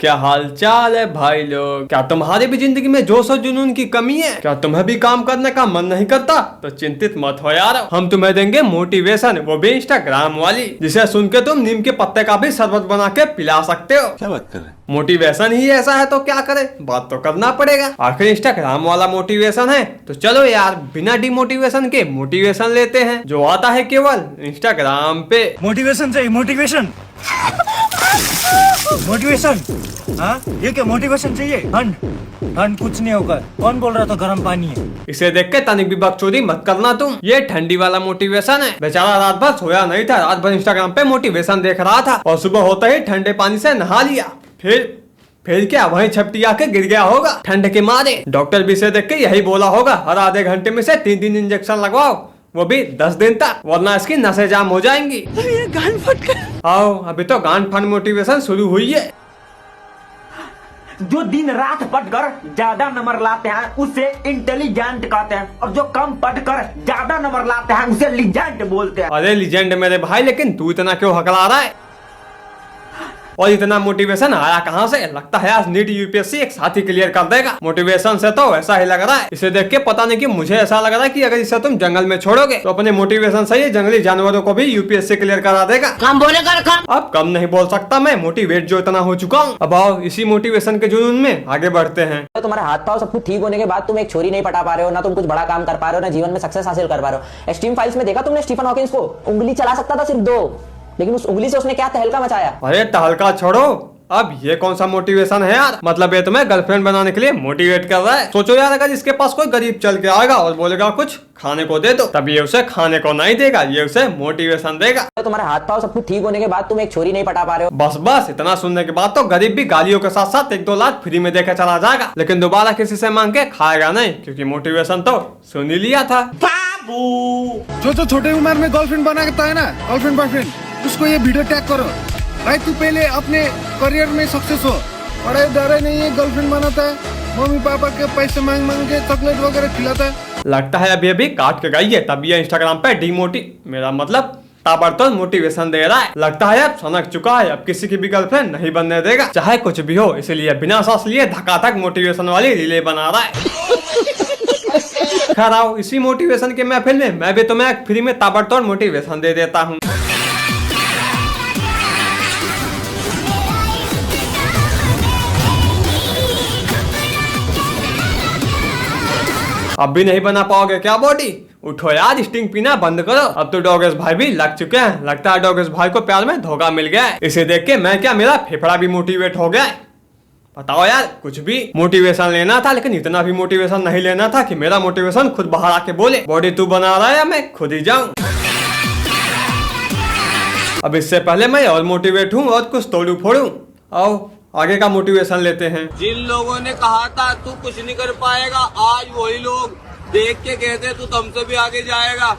क्या हाल चाल है भाई लोग। क्या तुम्हारी भी जिंदगी में जोश और जुनून की कमी है? क्या तुम्हें भी काम करने का मन नहीं करता? तो चिंतित मत हो यार, हम तुम्हें देंगे मोटिवेशन, वो भी इंस्टाग्राम वाली, जिसे सुन के तुम नीम के पत्ते का भी शरबत बना के पिला सकते हो। क्या बात कर रहे हैं? मोटिवेशन ही ऐसा है तो क्या करे, बात तो करना पड़ेगा। आखिर इंस्टाग्राम वाला मोटिवेशन है तो चलो यार बिना डिमोटिवेशन के मोटिवेशन लेते हैं, जो आता है केवल इंस्टाग्राम पे। मोटिवेशन चाहिए, मोटिवेशन मोटिवेशन। हाँ ये क्या मोटिवेशन चाहिए? ठंड ठंड कुछ नहीं होगा। कौन बोल रहा था गर्म पानी है? इसे देख के तनिक भी बकचोदी मत करना तुम, ये ठंडी वाला मोटिवेशन है। बेचारा रात भर सोया नहीं था, रात भर इंस्टाग्राम पे मोटिवेशन देख रहा था और सुबह होते ही ठंडे पानी से नहा लिया, फिर क्या वहीं छपटी आके गिर गया होगा ठंड के मारे। डॉक्टर भी इसे देख के यही बोला होगा, हर आधे घंटे में से 3 इंजेक्शन लगवाओ, वो भी 10 दिन तक, वरना इसकी नसें जाम हो जाएंगी। ये गांड फट गया। आओ अभी तो गांड फन मोटिवेशन शुरू हुई है। जो दिन रात पढ़कर ज्यादा नंबर लाते हैं उसे इंटेलिजेंट कहते हैं, और जो कम पढ़कर ज्यादा नंबर लाते हैं उसे लीजेंट बोलते हैं। अरे लीजेंड मेरे भाई, लेकिन तू इतना क्यों हकला रहा है? और इतना मोटिवेशन आया कहाँ से? लगता है आज नीट यूपीएससी एक साथ ही क्लियर कर देगा। मोटिवेशन से तो ऐसा ही लग रहा है, इसे देख के पता नहीं कि मुझे ऐसा लग रहा है कि अगर इसे तुम जंगल में छोड़ोगे तो अपने मोटिवेशन से ये जंगली जानवरों को भी यूपीएससी क्लियर करा देगा। काम बोलेगा काम। अब कम नहीं बोल सकता मैं, मोटिवेट जो इतना हो चुका हूँ। अब आओ इसी मोटिवेशन के जुनून में आगे बढ़ते हैं। तो तुम्हारे हाथ पाव सब कुछ ठीक होने के बाद तुम एक छोरी नहीं पटा पा रहे हो, ना तुम कुछ बड़ा काम कर पा रहे हो, ना जीवन में सक्सेस हासिल कर पा रहे हो। एक्सट्रीम फाइल्स में देखा तुमने स्टीफन हॉकिंस को? उंगली चला सकता था सिर्फ 2, लेकिन उस उंगली से उसने क्या तहलका मचाया। अरे तहलका छोड़ो, अब ये कौन सा मोटिवेशन है यार? मतलब ये तुम्हें गर्लफ्रेंड बनाने के लिए मोटिवेट कर रहा है। सोचो यार, अगर इसके पास कोई गरीब चल के आएगा और बोलेगा कुछ खाने को दे दो, तब ये उसे खाने को नहीं देगा, ये उसे मोटिवेशन देगा। तो तुम्हारे हाथ पाव सब कुछ ठीक होने के बाद तुम एक छोरी नहीं पटा पा रहे हो। बस इतना सुनने के बाद तो गरीब भी गालियों के साथ साथ 1-2 लाख फ्री में देकर चला जाएगा, लेकिन दोबारा किसी से मांग के खाएगा नहीं, क्योंकि मोटिवेशन तो सुन ही लिया था। जो छोटे उम्र में गर्लफ्रेंड बना करता है ना, गर्लफ्रेंड बॉयफ्रेंड, उसको ये वीडियो टैग करो। भाई तू पहले अपने करियर में सक्सेस हो, पढ़ाई डरे नहीं है, गर्लफ्रेंड बनाता है, मम्मी पापा के पैसे मांग के चॉकलेट वगैरह खिलाता है। लगता है अभी काट के गई है, तब ये इंस्टाग्राम पे मेरा मतलब ताबड़तोड़ मोटिवेशन दे रहा है। लगता है अब सनक चुका है, अब किसी की भी गर्लफ्रेंड नहीं बनने देगा, चाहे कुछ भी हो। इसलिए बिना सांस लिए धकाधक मोटिवेशन वाली रीले बना रहा है। खैर आओ इसी मोटिवेशन के महफिल में मैं भी तुम्हें फ्री में ताबड़तोड़ मोटिवेशन दे देता हूँ। अब भी नहीं बना पाओगे क्या बॉडी? उठो यार, स्टिंग पीना बंद करो। अब तो डॉगेश भाई भी लग चुके हैं, लगता है डॉगेश भाई को प्यार में धोखा मिल गया है। इसे देख के मैं क्या, मेरा फेफड़ा भी मोटिवेट हो गया है। बताओ यार, कुछ भी मोटिवेशन लेना था, लेकिन इतना भी मोटिवेशन नहीं लेना था कि मेरा मोटिवेशन खुद बाहर आके बोले बॉडी तू बना रहा है या मैं खुद ही जाऊं। अब इससे पहले मैं और मोटिवेट हूँ और कुछ तोड़ू फोड़ू। आओ आगे का मोटिवेशन लेते हैं। जिन लोगों ने कहा था तू कुछ नहीं कर पाएगा, आज वही लोग देख के कहते तू तुमसे भी आगे जाएगा।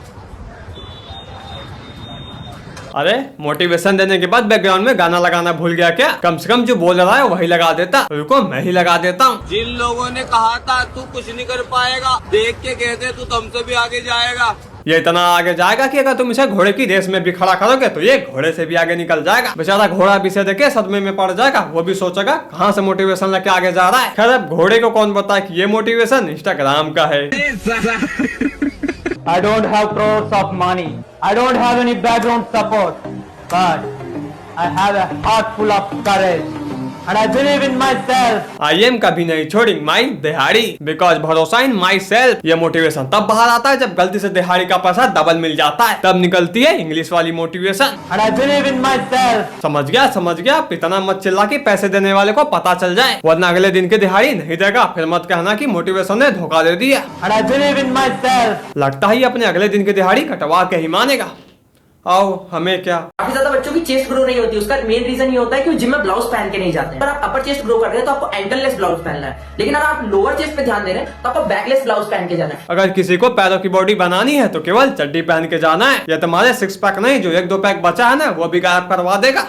अरे मोटिवेशन देने के बाद बैकग्राउंड में गाना लगाना भूल गया क्या? कम से कम जो बोल रहा है वही लगा देता। रुको मैं ही लगा देता हूँ। जिन लोगों ने कहा था तू कुछ नहीं कर पाएगा, देख के कहते तू तुमसे भी आगे जाएगा। ये इतना आगे जाएगा कि अगर तुम इसे घोड़े की रेस में भी खड़ा करोगे तो ये घोड़े से भी आगे निकल जाएगा। बेचारा घोड़ा भी इसे देखे सदमे में पड़ जाएगा, वो भी सोचेगा कहाँ से मोटिवेशन लेके आगे जा रहा है। खैर अब घोड़े को कौन बताए कि ये मोटिवेशन इंस्टाग्राम का है। I don't have crores of money. I don't have any background support. But I have a heart full of courage. And I believe in myself. I am कभी नहीं छोड़ी माई दिहाड़ी, बिकॉज भरोसा इन माई सेल्फ। ये motivation तब बाहर आता है जब गलती से दिहाड़ी का पैसा डबल मिल जाता है, तब निकलती है इंग्लिश वाली motivation. And I believe in myself. समझ गया। इतना मत चिल्ला कि पैसे देने वाले को पता चल जाए, वरना अगले दिन की दिहाड़ी नहीं देगा। फिर मत कहना कि मोटिवेशन ने धोखा दे दिया। And I believe in myself. लगता ही अपने अगले दिन की दिहाड़ी कटवा के ही मानेगा। आओ हमें क्या, काफी ज्यादा बच्चों की चेस्ट ग्रो नहीं होती, उसका मेन रीजन ये होता है कि वो जिम में ब्लाउज पहन के नहीं जाते हैं। अगर आप अपर चेस्ट ग्रो कर रहे हैं तो आपको एंकललेस ब्लाउज पहनना है, लेकिन अगर आप लोअर चेस्ट पे ध्यान दे रहे हैं तो आपको बैकलेस ब्लाउज पहन के जाना है। अगर किसी को पैरों की बॉडी बनानी है तो केवल चड्डी पहन के जाना है। या तुम्हारे 6 पैक नहीं, जो 1-2 पैक बचा है ना, वो भी गायब करवा देगा।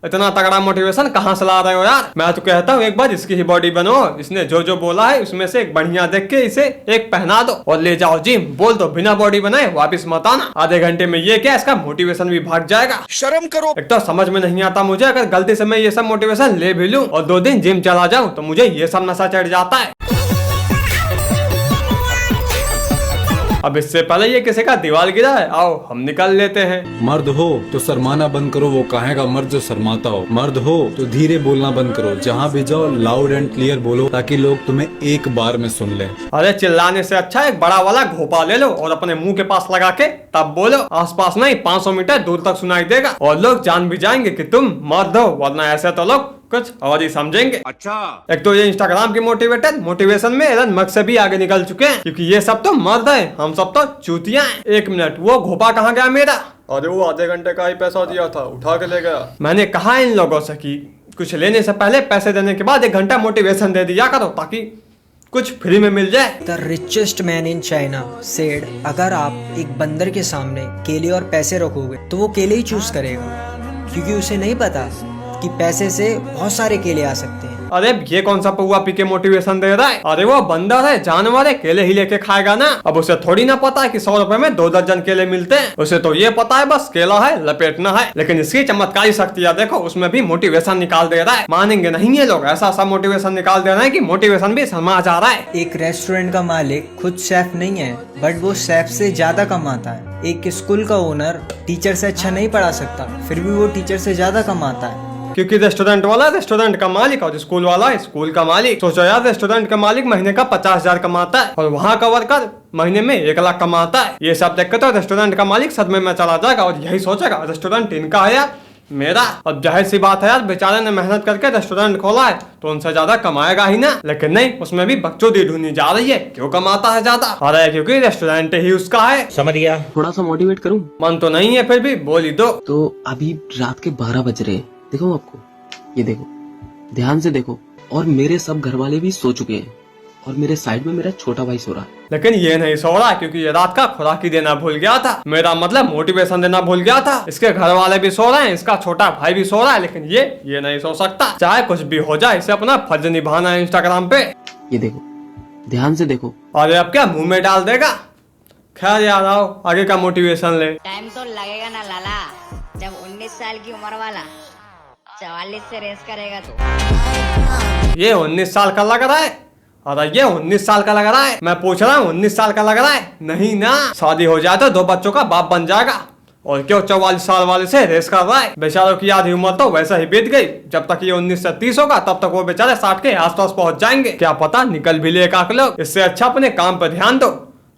इतना तगड़ा मोटिवेशन कहाँ से ला रहे हो यार? मैं तो कहता हूँ एक बार इसकी ही बॉडी बनो, इसने जो जो बोला है उसमें से एक बढ़िया देख के इसे एक पहना दो और ले जाओ जिम। बोल दो बिना बॉडी बनाए वापिस मत आना, आधे घंटे में ये ये क्या, इसका मोटिवेशन भी भाग जाएगा। शर्म करो। एक तो समझ में नहीं आता मुझे, अगर गलती से मैं ये सब मोटिवेशन ले भी लूं और 2 दिन जिम चला जाऊं तो मुझे ये सब नशा चढ़ जाता है। अब इससे पहले ये किसी का दीवार गिरा है, आओ हम निकल लेते हैं। मर्द हो तो शर्माना बंद करो, वो कहेगा मर्द जो शर्माता हो। मर्द हो तो धीरे बोलना बंद करो, जहाँ भी जाओ लाउड एंड क्लियर बोलो ताकि लोग तुम्हें एक बार में सुन ले। अरे चिल्लाने से अच्छा एक बड़ा वाला घोपा ले लो और अपने मुंह के पास लगा के तब बोलो, आसपास नहीं 500 मीटर दूर तक सुनाई देगा और लोग जान भी जाएंगे कि तुम मर्द हो, वरना ऐसे तो लोग कुछ और ही समझेंगे। अच्छा, एक तो ये इंस्टाग्राम की मोटिवेशन में एलन मस्क से भी आगे निकल चुके हैं, क्योंकि ये सब तो मर्द हैं, हम सब तो चूतियां हैं। 1 मिनट, वो घोपा कहाँ गया मेरा? अरे वो आधे घंटे का ही पैसा दिया था, उठा के ले गया। मैंने कहा इन लोगों से कि कुछ लेने से पहले पैसे देने के बाद 1 घंटा मोटिवेशन दे दिया करो ताकि कुछ फ्री में मिल जाए। The richest man in China said, अगर आप एक बंदर के सामने केले और पैसे रखोगे तो वो केले ही चूज करेगा, क्योंकि उसे नहीं पता कि पैसे से बहुत सारे केले आ सकते हैं। अरे ये कौन सा पौवा पी के मोटिवेशन दे रहा है? अरे वो बंदर है, जानवर है, केले ही लेके खाएगा ना। अब उसे थोड़ी ना पता है कि 100 रुपए में 2 दर्जन केले मिलते हैं। उसे तो ये पता है बस केला है, लपेटना है। लेकिन इसकी चमत्कारी शक्तियां देखो, उसमें भी मोटिवेशन निकाल दे रहा है। मानेंगे नहीं ये लोग, ऐसा सा मोटिवेशन निकाल दे रहे हैं कि मोटिवेशन भी समझ आ रहा है। एक रेस्टोरेंट का मालिक खुद शेफ नहीं है, बट वो शेफ से ज्यादा कमाता है। एक स्कूल का ओनर टीचर से अच्छा नहीं पढ़ा सकता, फिर भी वो टीचर से ज्यादा कमाता है, क्योंकि रेस्टोरेंट वाला रेस्टोरेंट का मालिक और स्कूल वाला स्कूल का मालिक। सोचो यार, रेस्टोरेंट का मालिक महीने का 50,000 कमाता है और वहाँ का वर्कर महीने में 1 लाख कमाता है। ये सब देख कर तो रेस्टोरेंट का मालिक सदमे में चला जाएगा और यही सोचेगा रेस्टोरेंट इनका है यार, मेरा। अब जाहिर सी बात है यार, बेचारे ने मेहनत करके रेस्टोरेंट खोला है तो उनसे ज्यादा कमाएगा ही ना। लेकिन नहीं, उसमें भी बकचोदी ढूंढनी जा रही है, क्यों कमाता है ज्यादा? अरे क्योंकि रेस्टोरेंट ही उसका है। समझ गया। थोड़ा सा मोटिवेट करूं? मन तो नहीं है, फिर भी बोली दो। तो अभी रात के 12 बज रहे हैं, देखो आपको, ये देखो, ध्यान से देखो, और मेरे सब घर वाले भी सो चुके हैं और मेरे साइड में मेरा छोटा भाई सो रहा है। लेकिन ये नहीं सो रहा क्योंकि ये रात का खुराकी देना भूल गया था। मेरा मतलब मोटिवेशन देना भूल गया था। इसके घर वाले भी सो रहे हैं, इसका छोटा भाई भी सो रहा है, लेकिन ये नहीं सो सकता। चाहे कुछ भी हो जाए, इसे अपना फर्ज निभाना है इंस्टाग्राम पे। ये देखो, ध्यान से देखो। अरे अब क्या मुंह में डाल देगा? खैर यार, आओ आगे का मोटिवेशन ले। टाइम तो लगेगा ना लाला, जब 19 साल की उम्र वाला 44 से रेस करेगा तो। ये 19 साल का लग रहा है। अरे ये 19 साल का लग रहा है। मैं पूछ रहा हूँ 19 साल का लग रहा है? नहीं ना, शादी हो जाए तो 2 बच्चों का बाप बन जाएगा। और क्यों 44 साल वाले से रेस कर रहा है? बेचारों की आधी उम्र तो वैसा ही बीत गई। जब तक ये 19 से 30 होगा तब तक वो बेचारे 60 के आसपास पहुंच जाएंगे। क्या पता निकल भी ले एक लोग। इससे अच्छा अपने काम पर ध्यान दो।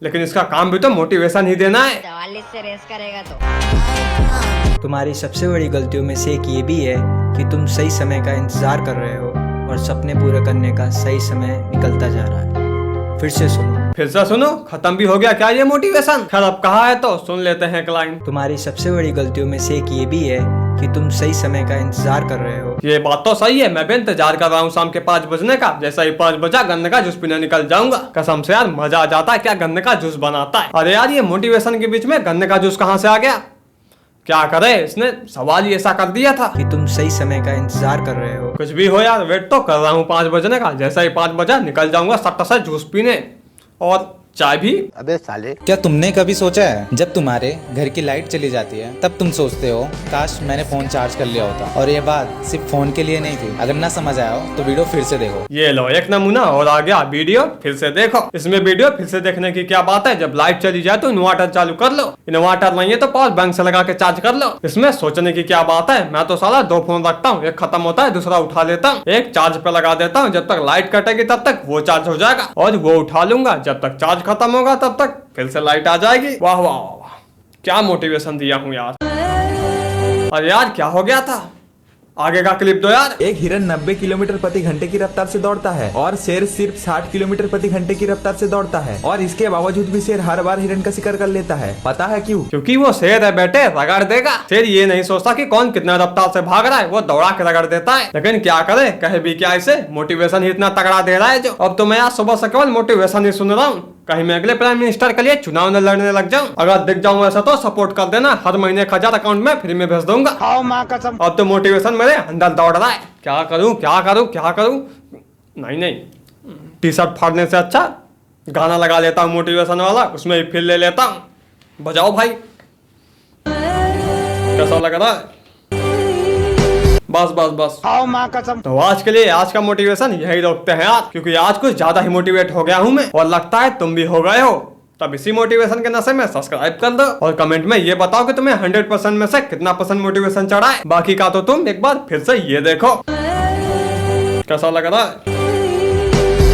लेकिन इसका काम भी तो मोटिवेशन ही देना है। 44 से रेस करेगा तो। तुम्हारी सबसे बड़ी गलतियों में से एक ये भी है कि तुम सही समय का इंतजार कर रहे हो और सपने पूरे करने का सही समय निकलता जा रहा है। फिर से सुनो, खत्म भी हो गया क्या ये मोटिवेशन? खैर अब कहा है तो सुन लेते हैं क्लाइंट। तुम्हारी सबसे बड़ी गलतियों में से एक ये भी है कि तुम सही समय का इंतजार कर रहे हो। ये बात तो सही है, मैं भी इंतजार कर रहा हूँ शाम के 5 बजने का। जैसा ही 5 बजा गन्ने का जूस पीने निकल जाऊंगा। कसम से यार मजा आ जाता है क्या गन्ने का जूस बनाता है। अरे यार, ये मोटिवेशन के बीच में गन्ने का जूस कहाँ से आ गया? क्या करे, इसने सवाल ही ऐसा कर दिया था कि तुम सही समय का इंतजार कर रहे हो। कुछ भी हो यार, वेट तो कर रहा हूँ 5 बजने का। जैसा ही 5 बजा निकल जाऊंगा सट्टा से जूस पीने और चाय भी। अबे साले, क्या तुमने कभी सोचा है जब तुम्हारे घर की लाइट चली जाती है तब तुम सोचते हो काश मैंने फोन चार्ज कर लिया होता? और ये बात सिर्फ फोन के लिए नहीं थी। अगर ना समझ आया हो तो वीडियो फिर से देखो। ये लो एक नमूना और आ गया, वीडियो फिर से देखो। इसमें वीडियो फिर से देखने की क्या बात है? जब लाइट चली जाए तो इन्वर्टर चालू कर लो, इन्वर्टर नहीं है तो पावर बैंक से लगा के चार्ज कर लो। इसमें सोचने की क्या बात है? मैं तो साला 2 फोन रखता हूँ, एक खत्म होता है दूसरा उठा लेता हूँ। एक चार्ज पे लगा देता हूँ, जब तक लाइट कटेगी तब तक वो चार्ज हो जाएगा और वो उठा लूंगा। जब तक चार्ज खत्म होगा तब तक फिर से लाइट आ जाएगी। वाह वाह वाह, क्या मोटिवेशन दिया हूँ यार। अरे यार क्या हो गया था? आगे का क्लिप दो यार। एक हिरन 90 किलोमीटर प्रति घंटे की रफ्तार से दौड़ता है और शेर सिर्फ 60 किलोमीटर प्रति घंटे की रफ्तार से दौड़ता है, और इसके बावजूद भी शेर हर बार हिरन का शिकार कर लेता है। पता है क्यों? क्योंकि वो शेर है बेटे, रगड़ देगा। शेर ये नहीं सोचता कि कौन कितना रफ्तार से भाग रहा है, वो दौड़ा के रगड़ देता है। लेकिन क्या करे, कहे भी क्या, इसे मोटिवेशन ही इतना तगड़ा दे रहा है जो। अब तो मैं आज सुबह से केवल मोटिवेशन ही सुन रहा हूँ। कहीं मैं अगले प्राइम मिनिस्टर के लिए चुनाव न लड़ने लग जाऊं। अगर दिख जाऊं ऐसा तो सपोर्ट कर देना, हर महीने 1000 अकाउंट में फ्री में भेज दूंगा। खाओ माँ कसम। अब तो मोटिवेशन मेरे अंदर दौड़ रहा है। क्या करूं क्या करूं क्या करूं? नहीं, टी शर्ट फाड़ने से अच्छा गाना लगा लेता हूं मोटिवेशन वाला, उसमें ही फील ले लेता हूं। बजाओ भाई। कैसा लग रहा है? बस बस बस आओ माँ कसम। तो आज के लिए आज का मोटिवेशन यही रोकते हैं यार, क्योंकि आज कुछ ज्यादा ही मोटिवेट हो गया हूँ मैं, और लगता है तुम भी हो गए हो। तब इसी मोटिवेशन के नशे में सब्सक्राइब कर दो और कमेंट में ये बताओ कि तुम्हें 100% में से कितना % मोटिवेशन चढ़ा है। बाकी का तो तुम एक बार फिर से ये देखो कैसा लग रहा है।